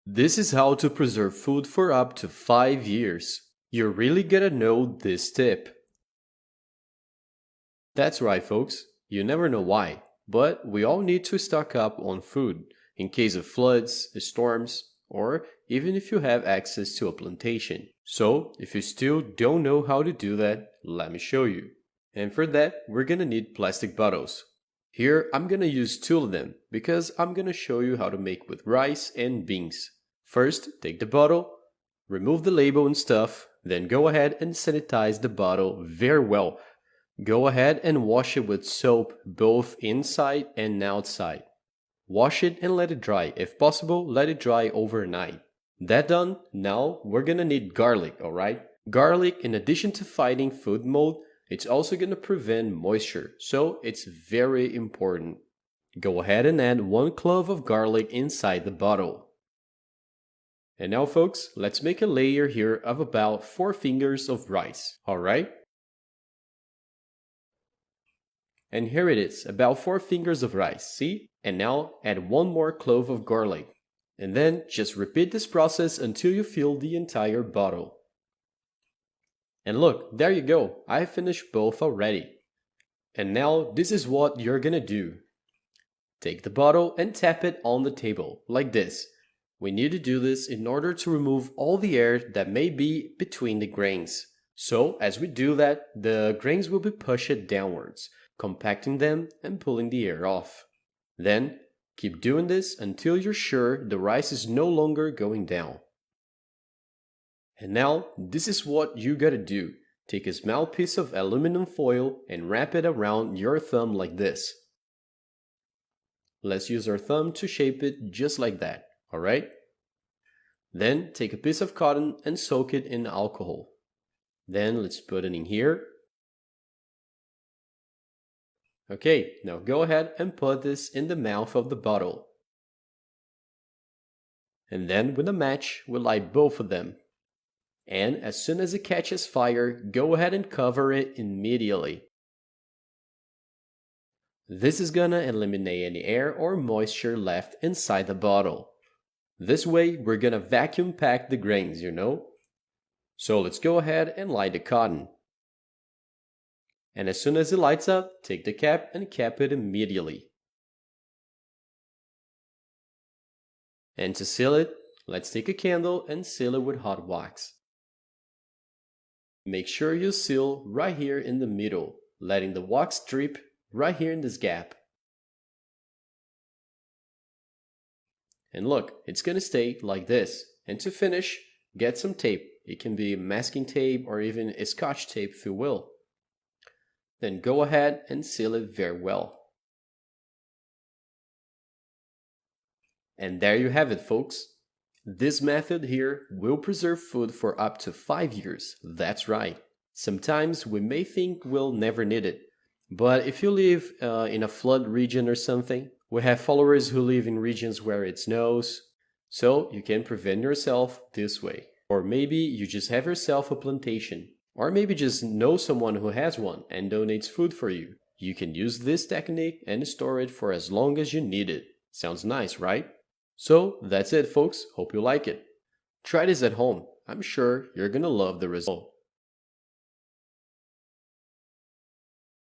This is how to preserve food for up to 5 years. You're really gonna know this tip. That's right, folks. You never know why, but we all need to stock up on food in case of floods, storms, or even if you have access to a plantation. So, if you still don't know how to do that, let me show you. And for that, we're gonna need plastic bottles. Here, I'm gonna use 2 of them because I'm gonna show you how to make with rice and beans. First, take the bottle, remove the label and stuff, then go ahead and sanitize the bottle very well. Go ahead and wash it with soap both inside and outside. Wash it and let it dry. If possible, let it dry overnight. That done, now we're gonna need garlic, alright? Garlic, in addition to fighting food mold, it's also gonna prevent moisture, so it's very important. Go ahead and add 1 clove of garlic inside the bottle. And now folks, let's make a layer here of about 4 fingers of rice, alright? And here it is, about 4 fingers of rice, see? And now add 1 more clove of garlic. And then just repeat this process until you fill the entire bottle. And look, there you go, I finished both already. And now this is what you're gonna do. Take the bottle and tap it on the table, like this. We need to do this in order to remove all the air that may be between the grains. So, as we do that, the grains will be pushed downwards, compacting them and pulling the air off. Then, keep doing this until you're sure the rice is no longer going down. And now, this is what you gotta do. Take a small piece of aluminum foil and wrap it around your thumb like this. Let's use our thumb to shape it just like that. Alright? Then take a piece of cotton and soak it in alcohol. Then let's put it in here. Okay, now go ahead and put this in the mouth of the bottle. And then with a match, we'll light both of them. And as soon as it catches fire, go ahead and cover it immediately. This is gonna eliminate any air or moisture left inside the bottle. This way, we're gonna vacuum pack the grains, you know? So let's go ahead and light the cotton. And as soon as it lights up, take the cap and cap it immediately. And to seal it, let's take a candle and seal it with hot wax. Make sure you seal right here in the middle, letting the wax drip right here in this gap. And look, it's gonna stay like this. And to finish, get some tape. It can be masking tape or even a scotch tape if you will. Then go ahead and seal it very well. And there you have it, folks. This method here will preserve food for up to 5 years. That's right. Sometimes we may think we'll never need it. But if you live in a flood region or something, we have followers who live in regions where it snows, so you can prevent yourself this way. Or maybe you just have yourself a plantation, or maybe just know someone who has one and donates food for you. You can use this technique and store it for as long as you need it. Sounds nice, right? So that's it, folks. Hope you like it. Try this at home. I'm sure you're gonna love the result.